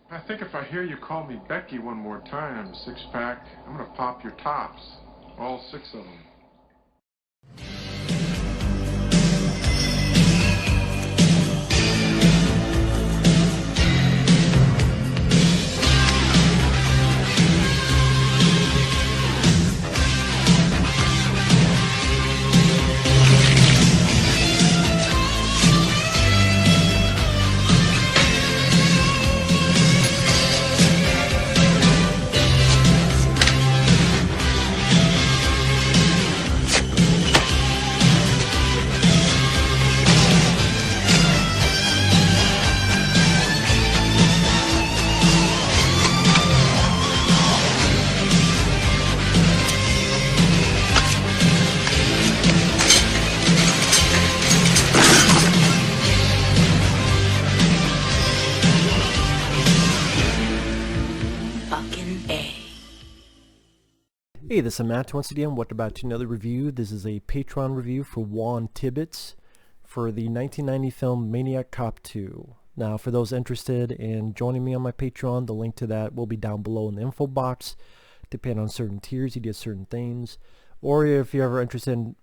I think if I hear you call me Becky one more time, six-pack, I'm gonna pop your tops. All six of them. Hey, this is Matt once again. What about another review? This is a Patron review for Juan Tibbets for the 1990 film Maniac Cop 2. Now, for those interested in joining me on my Patreon, the link to that will be down below in the info box. Depending on certain tiers, you get certain things. Or if you're ever interested in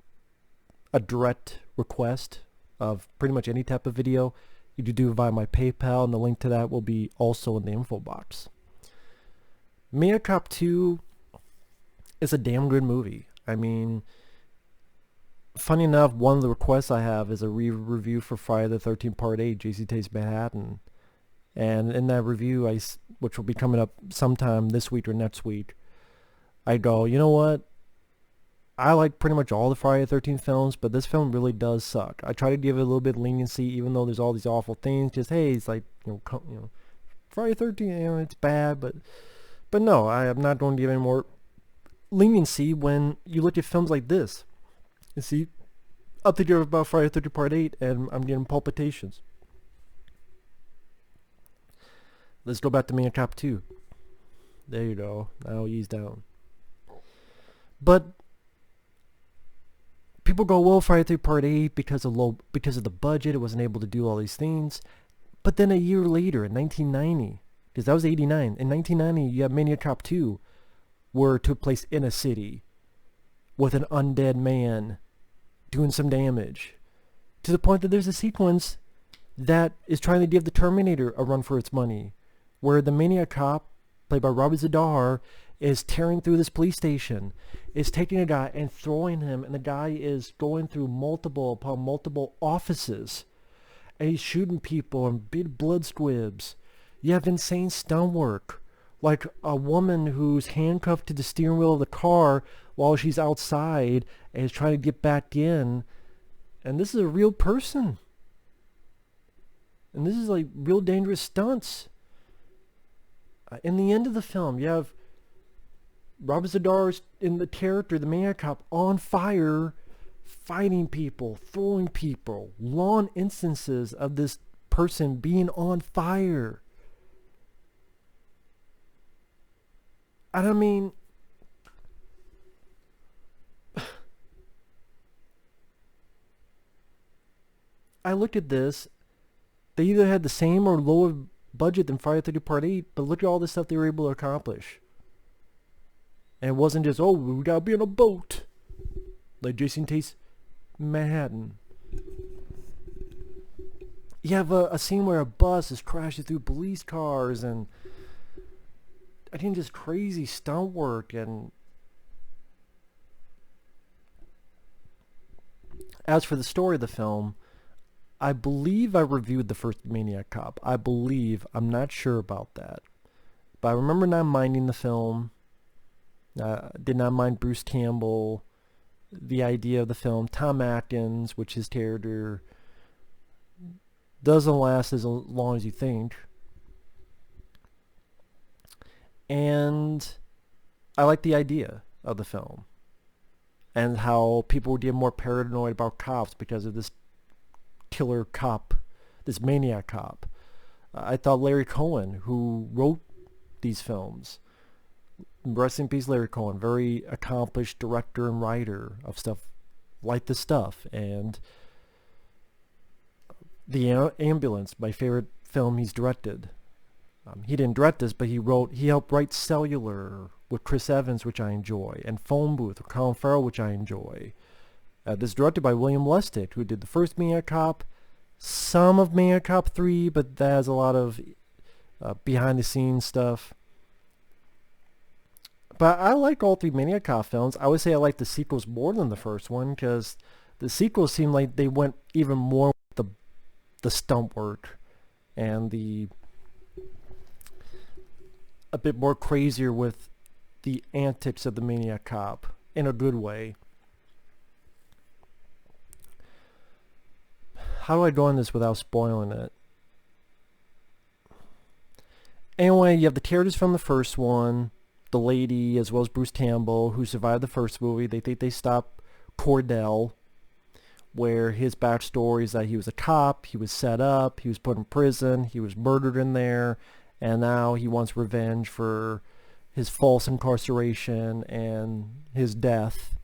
a direct request of pretty much any type of video, you can do it via my PayPal, and the link to that will be also in the info box. Maniac Cop 2 is a damn good movie. I mean, funny enough, one of the requests I have is a review for Friday the 13th Part 8, Jason Takes Manhattan. And in that review, which will be coming up sometime this week or next week, I go, you know what? I like pretty much all the Friday the 13th films, but this film really does suck. I try to give it a little bit of leniency, even though there's all these awful things. Just, hey, it's like, Friday the 13th, it's bad, but no, I am not going to give any more leniency when you look at films like this. You see, up to about Friday the 13th Part 8, and I'm getting palpitations. Let's go back to Maniac Cop 2. There you go. Now ease down. But people go, well, Friday the 13th Part 8 because of the budget, it wasn't able to do all these things. But then a year later, in 1990, because that was 89, in 1990 you have Maniac Cop 2, where it took place in a city with an undead man doing some damage, to the point that there's a sequence that is trying to give the Terminator a run for its money, where the Maniac Cop, played by Robert Davi, is tearing through this police station, is taking a guy and throwing him, and the guy is going through multiple upon multiple offices, and he's shooting people and big blood squibs. You have insane stunt work, like a woman who's handcuffed to the steering wheel of the car while she's outside and is trying to get back in. And this is a real person. And this is like real dangerous stunts. In the end of the film, you have Robert Davi in the character, the Maniac Cop, on fire, fighting people, throwing people. Long instances of this person being on fire. And I mean, I looked at this. They either had the same or lower budget than Friday the 13th Part 8, but look at all the stuff they were able to accomplish. And it wasn't just, oh, we gotta be on a boat, like Jason Takes Manhattan. You have a scene where a bus is crashing through police cars, and I think just crazy stunt work. And as for the story of the film, I believe I reviewed the first Maniac Cop. I believe. I'm not sure about that. But I remember not minding the film. Did not mind Bruce Campbell. The idea of the film. Tom Atkins, which his character doesn't last as long as you think. And I like the idea of the film and how people would get more paranoid about cops because of this killer cop, this Maniac Cop. I thought Larry Cohen, who wrote these films, rest in peace Larry Cohen, very accomplished director and writer of stuff like this stuff. And The Ambulance, my favorite film he's directed. He didn't direct this, but he helped write Cellular with Chris Evans, which I enjoy, and Phone Booth with Colin Farrell, which I enjoy. This is directed by William Lustig, who did the first Maniac Cop, some of Maniac Cop 3, but that has a lot of behind-the-scenes stuff. But I like all three Maniac Cop films. I would say I like the sequels more than the first one, because the sequels seem like they went even more with the stunt work and a bit more crazier with the antics of the Maniac Cop in a good way. How do I go on this without spoiling it? Anyway, you have the characters from the first one, the lady as well as Bruce Campbell, who survived the first movie. They think they stopped Cordell, where his backstory is that he was a cop, he was set up, he was put in prison, he was murdered in there, and now he wants revenge for his false incarceration and his death.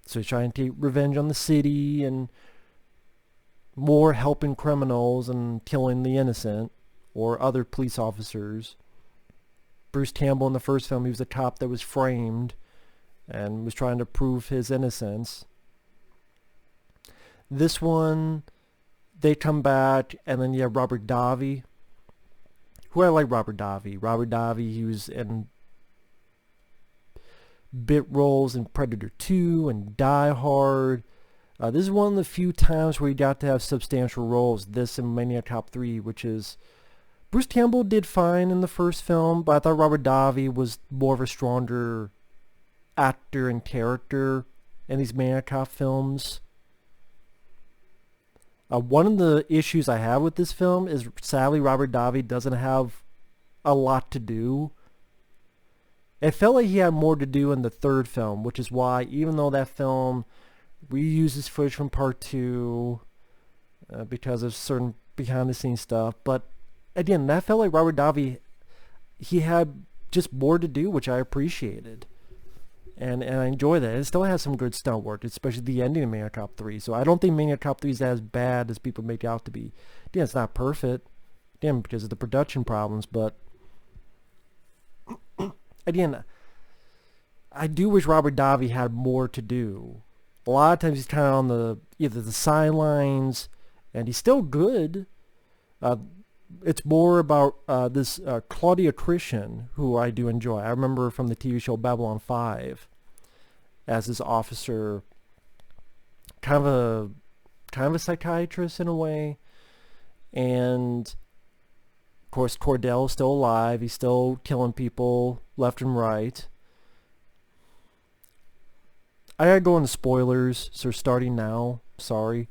So he's trying to take revenge on the city and more helping criminals and killing the innocent or other police officers. Bruce Campbell in the first film, he was a cop that was framed and was trying to prove his innocence. This one, they come back, and then you have Robert Davi, who I like. Robert Davi, he was in bit roles in Predator 2 and Die Hard. This is one of the few times where he got to have substantial roles, this and Maniac Cop 3, which is... Bruce Campbell did fine in the first film, but I thought Robert Davi was more of a stronger actor and character in these Maniac Cop films. One of the issues I have with this film is, sadly, Robert Davi doesn't have a lot to do. It felt like he had more to do in the third film, which is why, even though that film reuses footage from part 2 because of certain behind-the-scenes stuff, but again, that felt like Robert Davi, he had just more to do, which I appreciated. And I enjoy that. It still has some good stunt work, especially the ending of Maniac Cop 3. So I don't think Maniac Cop 3 is as bad as people make it out to be. Yeah, it's not perfect, again, because of the production problems, but again, I do wish Robert Davi had more to do. A lot of times he's kind of on either the sidelines, and he's still good. It's more about this Claudia Christian, who I do enjoy. I remember from the TV show Babylon 5 as this officer, kind of a psychiatrist in a way. And of course Cordell is still alive. He's still killing people left and right. I gotta go into spoilers, so starting now. Sorry.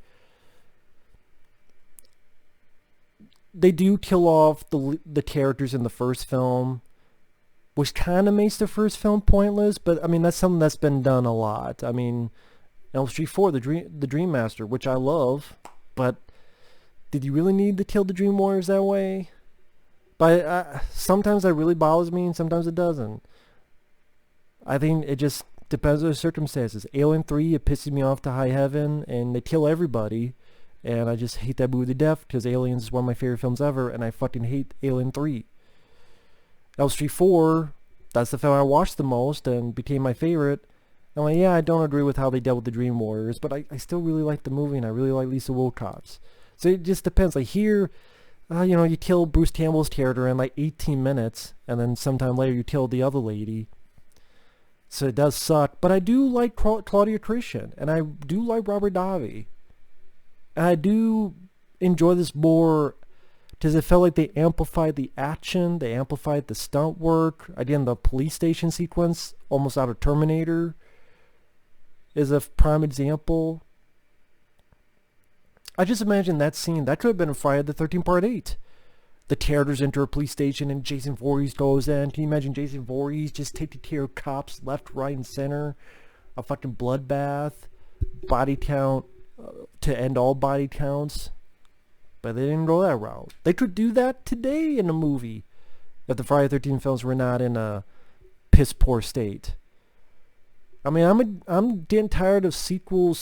They do kill off the characters in the first film, which kind of makes the first film pointless, but I mean, that's something that's been done a lot. I mean, Elm Street 4, the Dream Master, which I love, but did you really need to kill the Dream Warriors that way? But sometimes that really bothers me, and sometimes it doesn't. I think it just depends on the circumstances. Alien 3, it pisses me off to high heaven, and they kill everybody. And I just hate that movie to death because Aliens is one of my favorite films ever, and I fucking hate Alien 3. Elm Street 4, that's the film I watched the most and became my favorite. I'm like, yeah, I don't agree with how they dealt with the Dream Warriors, but I still really like the movie, and I really like Lisa Wilcox. So it just depends. Like here, you kill Bruce Campbell's character in like 18 minutes, and then sometime later you kill the other lady. So it does suck. But I do like Claudia Christian, and I do like Robert Davi. And I do enjoy this more because it felt like they amplified the action, they amplified the stunt work. Again, the police station sequence, almost out of Terminator, is a prime example. I just imagine that scene, that could have been in Friday the 13th Part 8. The terrorists enter a police station and Jason Voorhees goes in. Can you imagine Jason Voorhees just taking care of cops left, right, and center? A fucking bloodbath, body count, to end all body counts. But they didn't go that route. They could do that today in a movie if the Friday the 13th films were not in a piss poor state. I mean, I'm getting tired of sequels,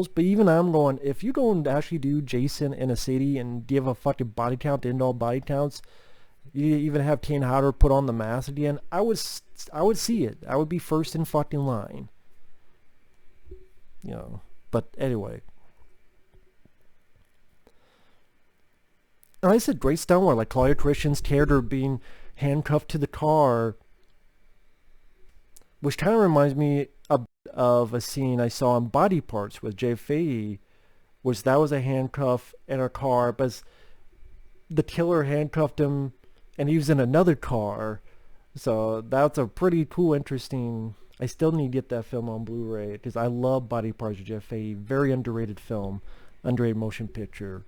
but even I'm going, if you don't actually do Jason in a city and give a fucking body count to end all body counts, You even have Kane Hodder put on the mask at the end. I would see it. I would be first in fucking line. You know. But anyway. And like I said, great stunt work. Like Claudia Christian's character being handcuffed to the car, which kind of reminds me of a scene I saw in Body Parts with Jay Fahey, which that was a handcuff in a car, but the killer handcuffed him and he was in another car. So that's a pretty cool, interesting... I still need to get that film on Blu-ray because I love Body Parts with Jeff Fahey. Very underrated film, underrated motion picture.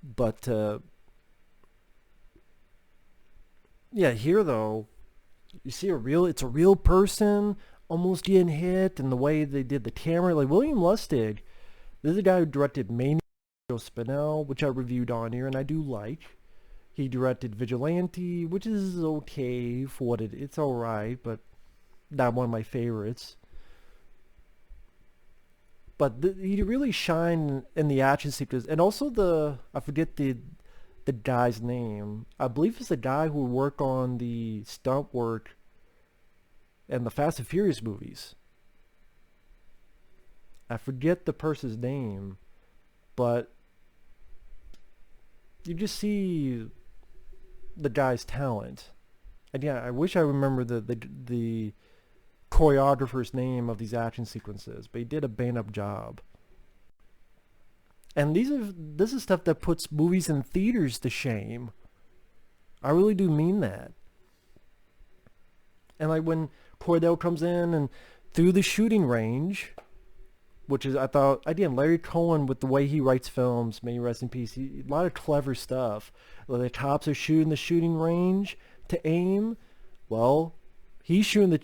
But yeah, here though, you see it's a real person almost getting hit, and the way they did the camera, like William Lustig, this is the guy who directed Maniac Spinell, which I reviewed on here, and I do like. He directed Vigilante, which is okay for what it's alright, but not one of my favorites. But he really shined in the action sequences, and also I forget the guy's name. I believe it's the guy who worked on the stunt work and the Fast and Furious movies. I forget the person's name, but you just see the guy's talent. And yeah, I wish I remember the choreographer's name of these action sequences, but he did a bang-up job. And this is stuff that puts movies in theaters to shame. I really do mean that. And like when Cordell comes in and through the shooting range, which is, I thought, again, Larry Cohen, with the way he writes films, may he rest in peace, a lot of clever stuff. Like the cops are shooting the shooting range to aim. Well, he's shooting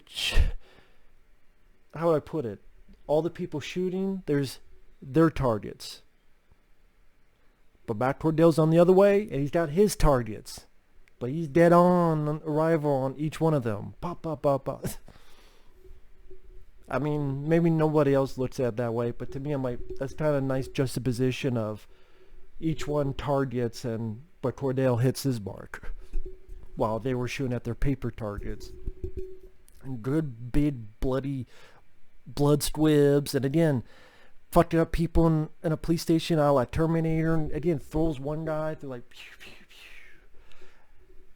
how would I put it? All the people shooting, there's their targets. But Matt Cordell's on the other way, and he's got his targets. But he's dead on arrival on each one of them. Pop, pop, pop, pop. I mean, maybe nobody else looks at it that way, but to me, I'm like, that's kind of a nice juxtaposition of each one targets, but Cordell hits his mark while they were shooting at their paper targets. And good, big, bloody blood squibs, and again, fucking up people in a police station, a la Terminator, and again, throws one guy through like, pew, pew, pew.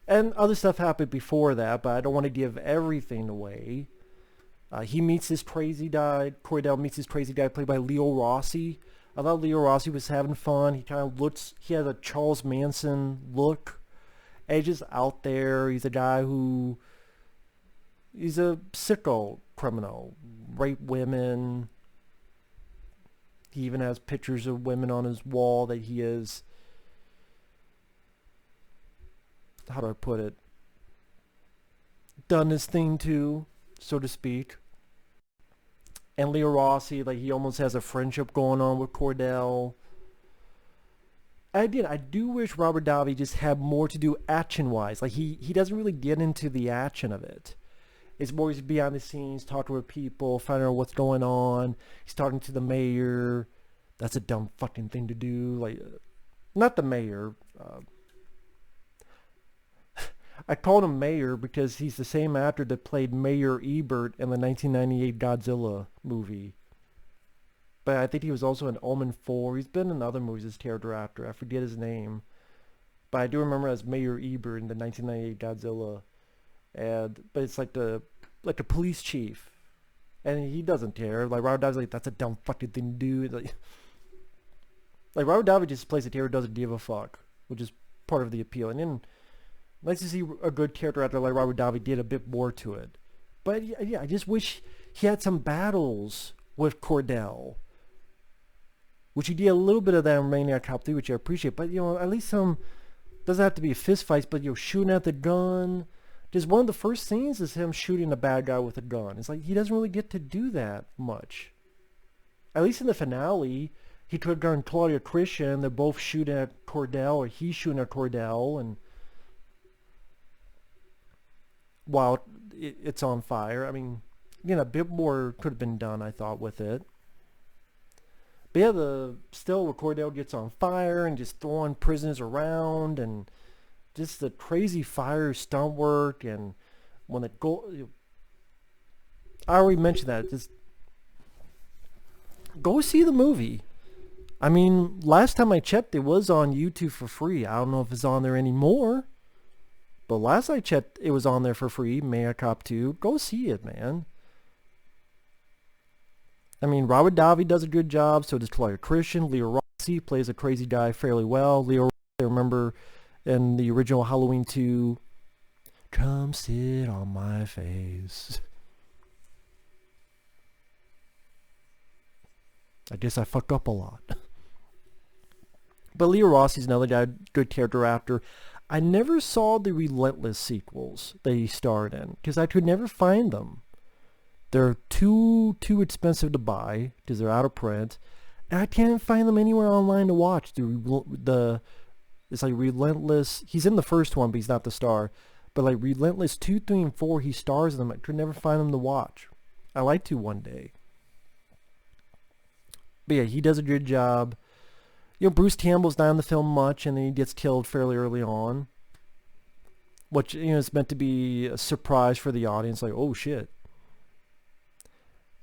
And other stuff happened before that, but I don't want to give everything away. He meets this crazy guy, Cordell meets this crazy guy played by Leo Rossi. I thought Leo Rossi was having fun. He kind of looks, he has a Charles Manson look. Edge is out there. He's a guy who, he's a sicko criminal. Rape women. He even has pictures of women on his wall that he is, how do I put it, done his thing to, so to speak. And Leo Rossi, like, he almost has a friendship going on with Cordell. Again, I do wish Robert Davi just had more to do action-wise. Like, he doesn't really get into the action of it. It's more he's behind the scenes, talking with people, finding out what's going on. He's talking to the mayor. That's a dumb fucking thing to do. Like, not the mayor. I called him Mayor because he's the same actor that played Mayor Ebert in the 1998 Godzilla movie. But I think he was also in Omen 4. He's been in other movies as character actor. I forget his name. But I do remember as Mayor Ebert in the 1998 Godzilla. But it's like the police chief. And he doesn't care. Like, Robert Davi's like, that's a dumb fucking thing to do. Like Robert Davi just plays a character who doesn't give a fuck, which is part of the appeal. And then nice to see a good character actor like Robert Davi did a bit more to it. But yeah, I just wish he had some battles with Cordell. Which he did a little bit of that in Maniac Cop 3, which I appreciate. But, you know, at least some, doesn't have to be a fist fight, but, you know, shooting at the gun. Just one of the first scenes is him shooting a bad guy with a gun. It's like, he doesn't really get to do that much. At least in the finale, he could have gone Claudia Christian. They're both shooting at Cordell, or he's shooting at Cordell, and while it's on fire. I mean, you know, a bit more could have been done, I thought, with it. But yeah, the still where Cordell gets on fire and just throwing prisoners around, and just the crazy fire stunt work, and when it go, I already mentioned that. Just go see the movie. I mean, last time I checked, it was on YouTube for free. I don't know if it's on there anymore, but last I checked, it was on there for free. Maniac Cop 2. Go see it, man. I mean, Robert Davi does a good job, so does Claudia Christian. Leo Rossi plays a crazy guy fairly well. Leo Rossi, I remember in the original Halloween 2, come sit on my face. I guess I fucked up a lot. But Leo Rossi's another guy, good character actor. I never saw the Relentless sequels that he starred in, because I could never find them. They're too expensive to buy because they're out of print, and I can't find them anywhere online to watch. It's like Relentless. He's in the first one, but he's not the star. But like Relentless 2, 3, and 4, he stars in them. I could never find them to watch. I like to one day. But yeah, he does a good job. You know, Bruce Campbell's not in the film much, and then he gets killed fairly early on, which, you know, is meant to be a surprise for the audience. Like, oh shit.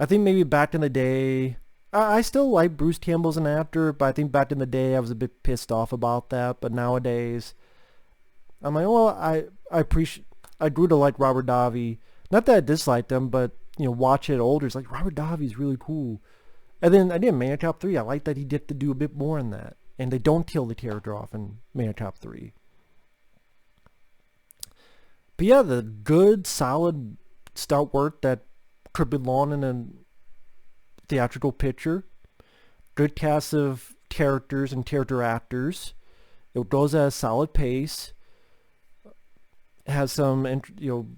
I think maybe back in the day, I still like Bruce Campbell as an actor, but I think back in the day I was a bit pissed off about that. But nowadays, I'm like, well, I grew to like Robert Davi. Not that I disliked him, but, you know, watch it older, it's like, Robert Davi's really cool. And then I did Maniac Cop 3. I like that he did to do a bit more in that. And they don't kill the character off in Maniac Cop 3. But yeah, the good, solid stunt work that could belong in a theatrical picture. Good cast of characters and character actors. It goes at a solid pace. It has some, you know,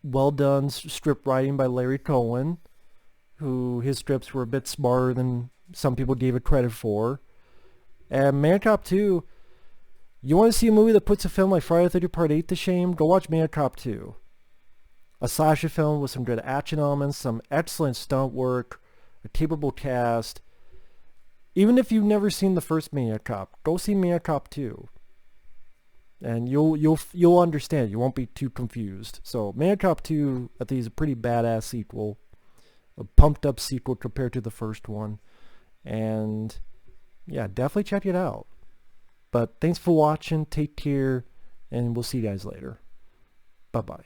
well done script writing by Larry Cohen, who his scripts were a bit smarter than some people gave it credit for. And Maniac Cop 2, you want to see a movie that puts a film like Friday the 13th Part 8 to shame? Go watch Maniac Cop 2. A slasher film with some good action elements, some excellent stunt work, a capable cast. Even if you've never seen the first Maniac Cop, go see Maniac Cop 2. And you'll understand. You won't be too confused. So Maniac Cop 2, I think, is a pretty badass sequel. A pumped up sequel compared to the first one. And yeah, definitely check it out. But thanks for watching. Take care. And we'll see you guys later. Bye-bye.